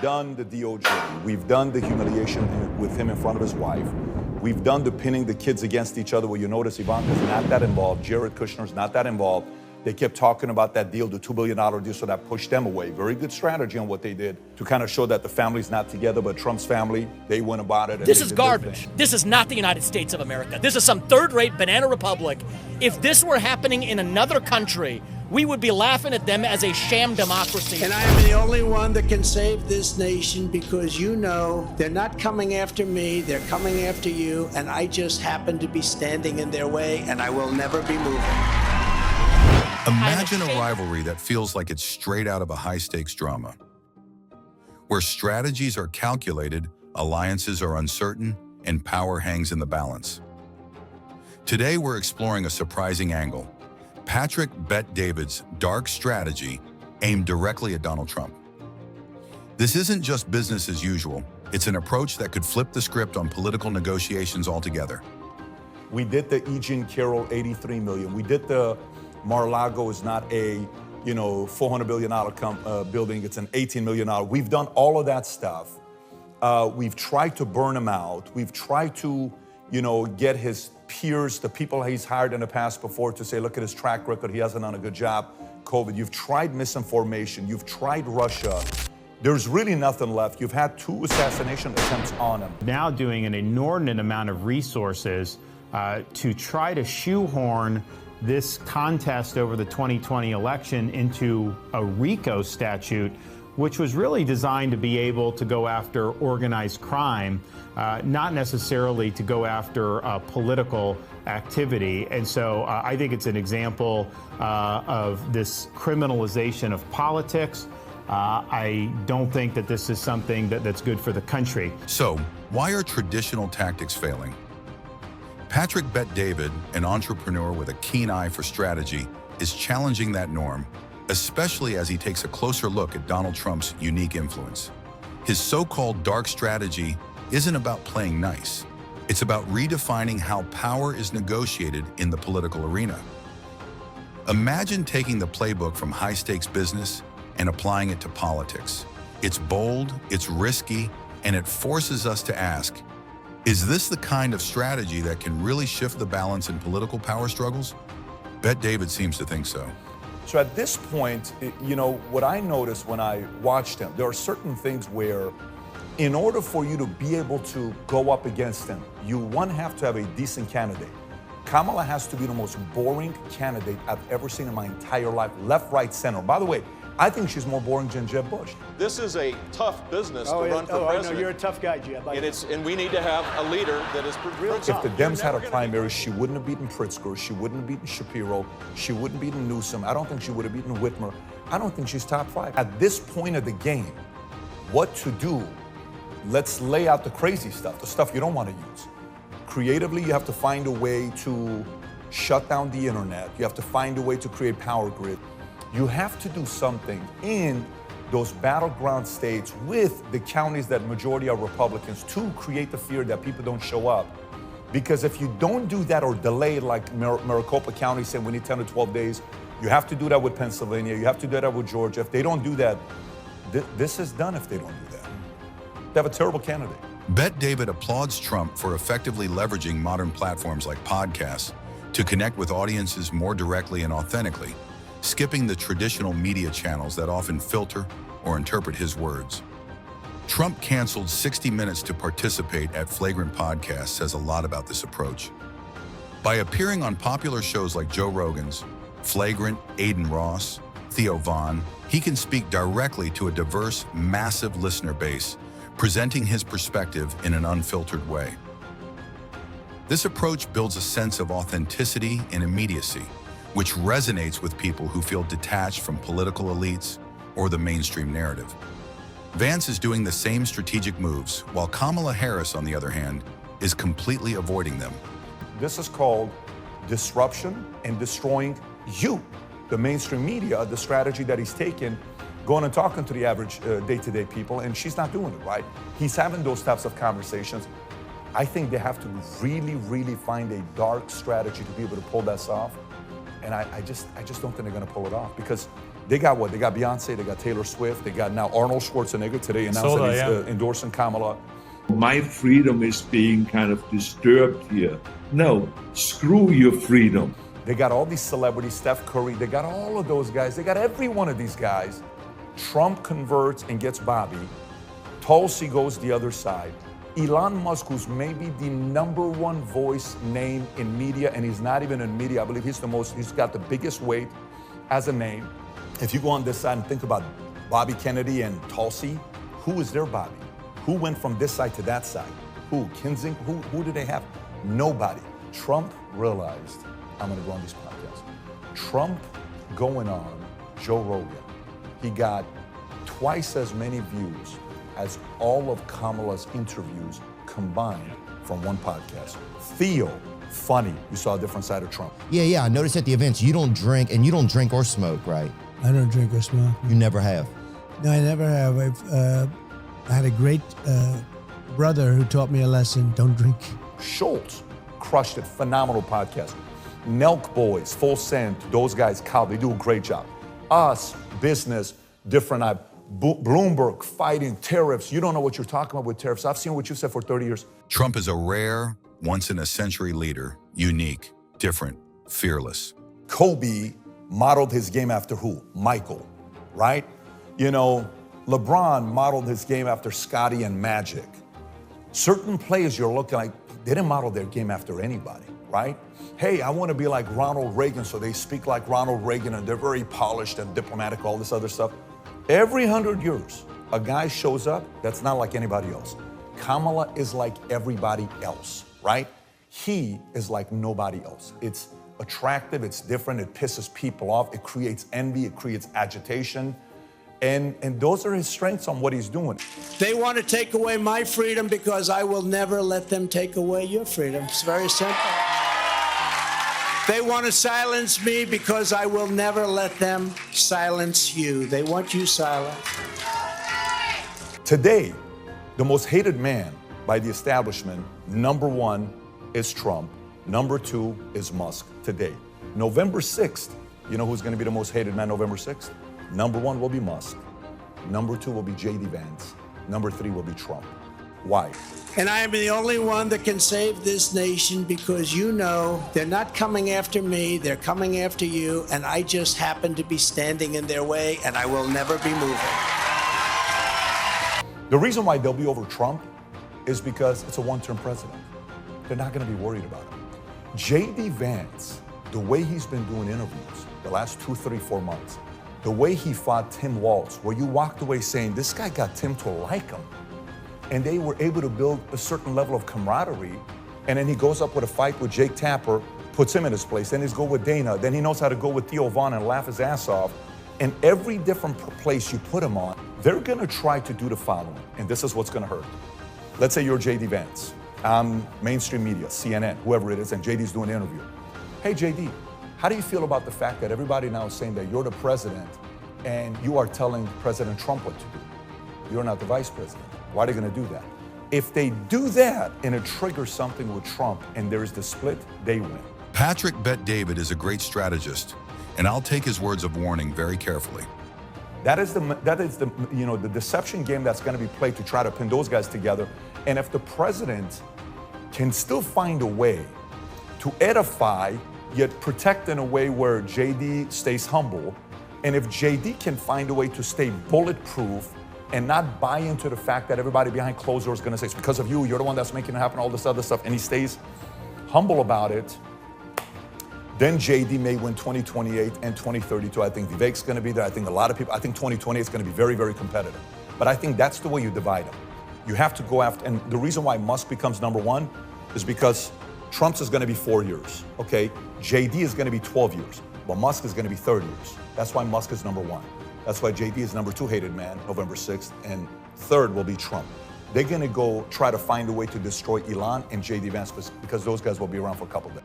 done the DOJ. We've done the humiliation with him in front of his wife. We've done the pinning the kids against each other, where you notice Ivanka's not that involved. Jared Kushner's not that involved. They kept talking about that deal, the $2 billion deal, so that pushed them away. Very good strategy on what they did to kind of show that the family's not together, but Trump's family, they went about it. And this is garbage. This is not the United States of America. This is some third-rate banana republic. If this were happening in another country, we would be laughing at them as a sham democracy. And I am the only one that can save this nation, because you know they're not coming after me, they're coming after you, and I just happen to be standing in their way, and I will never be moving. Imagine a rivalry that feels like it's straight out of a high-stakes drama, where strategies are calculated, alliances are uncertain, and power hangs in the balance. Today, we're exploring a surprising angle: Patrick Bet-David's dark strategy aimed directly at Donald Trump. This isn't just business as usual. It's an approach that could flip the script on political negotiations altogether. We did the E. Jean Carroll $83 million. We did the Mar-a-Lago is not a, $400 billion building. It's an $18 million. We've done all of that stuff. We've tried to burn him out. We've tried to, get his peers, the people he's hired in the past before, to say, look at his track record. He hasn't done a good job. COVID. You've tried misinformation. You've tried Russia. There's really nothing left. You've had 2 assassination attempts on him. Now doing an inordinate amount of resources to try to shoehorn this contest over the 2020 election into a RICO statute, which was really designed to be able to go after organized crime, not necessarily to go after political activity. And so I think it's an example of this criminalization of politics. I don't think that this is something that's good for the country. So, why are traditional tactics failing? Patrick Bet-David, an entrepreneur with a keen eye for strategy, is challenging that norm, especially as he takes a closer look at Donald Trump's unique influence. His so-called dark strategy isn't about playing nice. It's about redefining how power is negotiated in the political arena. Imagine taking the playbook from high-stakes business and applying it to politics. It's bold, it's risky, and it forces us to ask, is this the kind of strategy that can really shift the balance in political power struggles? Bet-David seems to think so. So at this point, what I noticed when I watched him, there are certain things where, in order for you to be able to go up against him, you, one, have to have a decent candidate. Kamala has to be the most boring candidate I've ever seen in my entire life. Left, right, center. By the way, I think she's more boring than Jeb Bush. This is a tough business to run for president. I know, you're a tough guy, Jeb. And we need to have a leader that is real tough. If the Dems had a primary, she wouldn't have beaten Pritzker. She wouldn't have beaten Shapiro. She wouldn't have beaten Newsom. I don't think she would have beaten Whitmer. I don't think she's top 5. At this point of the game, what to do? Let's lay out the crazy stuff, the stuff you don't want to use. Creatively, you have to find a way to shut down the internet. You have to find a way to create power grid. You have to do something in those battleground states with the counties that majority are Republicans to create the fear that people don't show up. Because if you don't do that or delay, like Maricopa County saying we need 10 to 12 days, you have to do that with Pennsylvania, you have to do that with Georgia. If they don't do that, this is done if they don't do that. They have a terrible candidate. Bet-David applauds Trump for effectively leveraging modern platforms like podcasts to connect with audiences more directly and authentically, skipping the traditional media channels that often filter or interpret his words. Trump canceled 60 Minutes to participate at Flagrant Podcast says a lot about this approach. By appearing on popular shows like Joe Rogan's, Flagrant, Aiden Ross, Theo Vaughn, he can speak directly to a diverse, massive listener base, presenting his perspective in an unfiltered way. This approach builds a sense of authenticity and immediacy, which resonates with people who feel detached from political elites or the mainstream narrative. Vance is doing the same strategic moves, while Kamala Harris, on the other hand, is completely avoiding them. This is called disruption and destroying you, the mainstream media, the strategy that he's taken, going and talking to the average day-to-day people, and she's not doing it, right? He's having those types of conversations. I think they have to really, really find a dark strategy to be able to pull this off. And I just don't think they're going to pull it off, because They got what? They got Beyonce, they got Taylor Swift, they got now Arnold Schwarzenegger today announced that he's endorsing Kamala. My freedom is being kind of disturbed here. No, screw your freedom. They got all these celebrities, Steph Curry, they got all of those guys, they got every one of these guys. Trump converts and gets Bobby. Tulsi goes the other side. Elon Musk, who's maybe the #1 voice name in media, and he's not even in media, I believe he's got the biggest weight as a name. If you go on this side and think about Bobby Kennedy and Tulsi, who is their Bobby? Who went from this side to that side? Who? Kinsing? Who did they have? Nobody. Trump realized, I'm gonna go on these podcasts. Trump going on Joe Rogan, he got twice as many views as all of Kamala's interviews combined from one podcast. Theo, funny, you saw a different side of Trump. Yeah, I noticed at the events you don't drink, and you don't drink or smoke, right? I don't drink or smoke. You never have? No, I never have. I had a great brother who taught me a lesson, don't drink. Schultz crushed it, phenomenal podcast. Nelk Boys, Full Send, those guys, Cal, they do a great job. Us, business, different. Bloomberg fighting tariffs. You don't know what you're talking about with tariffs. I've seen what you said for 30 years. Trump is a rare, once-in-a-century leader, unique, different, fearless. Kobe modeled his game after who? Michael, right? You know, LeBron modeled his game after Scottie and Magic. Certain players you're looking like, they didn't model their game after anybody, right? Hey, I want to be like Ronald Reagan, so they speak like Ronald Reagan and they're very polished and diplomatic, all this other stuff. Every 100 years, a guy shows up that's not like anybody else. Kamala is like everybody else, right? He is like nobody else. It's attractive, it's different, it pisses people off, it creates envy, it creates agitation. And those are his strengths on what he's doing. They want to take away my freedom because I will never let them take away your freedom. It's very simple. They want to silence me because I will never let them silence you. They want you silenced. Today, the most hated man by the establishment, #1 is Trump. #2 is Musk today. November 6th, you know who's going to be the most hated man November 6th? #1 will be Musk. #2 will be J.D. Vance. #3 will be Trump. Why? And I am the only one that can save this nation because you know they're not coming after me, they're coming after you, and I just happen to be standing in their way, and I will never be moving. The reason why they'll be over Trump is because it's a one-term president. They're not going to be worried about him. J.D. Vance, the way he's been doing interviews the last 2, 3, 4 months, the way he fought Tim Walz, where you walked away saying, this guy got Tim to like him. And they were able to build a certain level of camaraderie. And then he goes up with a fight with Jake Tapper, puts him in his place. Then he's go with Dana. Then he knows how to go with Theo Vaughn and laugh his ass off. And every different place you put him on, they're going to try to do the following. And this is what's going to hurt. Let's say you're J.D. Vance. Mainstream media, CNN, whoever it is, and J.D.'s doing an interview. Hey, J.D., how do you feel about the fact that everybody now is saying that you're the president and you are telling President Trump what to do? You're not the vice president. Why are they going to do that? If they do that and it triggers something with Trump and there's the split, they win. Patrick Bet David is a great strategist, and I'll take his words of warning very carefully. That is the deception game that's going to be played to try to pin those guys together. And if the president can still find a way to edify, yet protect in a way where JD stays humble, and if JD can find a way to stay bulletproof and not buy into the fact that everybody behind closed doors is going to say, it's because of you, you're the one that's making it happen, all this other stuff, and he stays humble about it, then JD may win 2028 and 2032. I think Vivek's going to be there. I think a lot of people, I think 2028 is going to be very, very competitive. But I think that's the way you divide them. You have to go after, and the reason why Musk becomes #1 is because Trump's is going to be 4 years, okay? JD is going to be 12 years, but Musk is going to be 30 years. That's why Musk is #1. That's why JD is #2 hated man, November 6th, and third will be Trump. They're going to go try to find a way to destroy Elon and JD Vance because those guys will be around for a couple of days.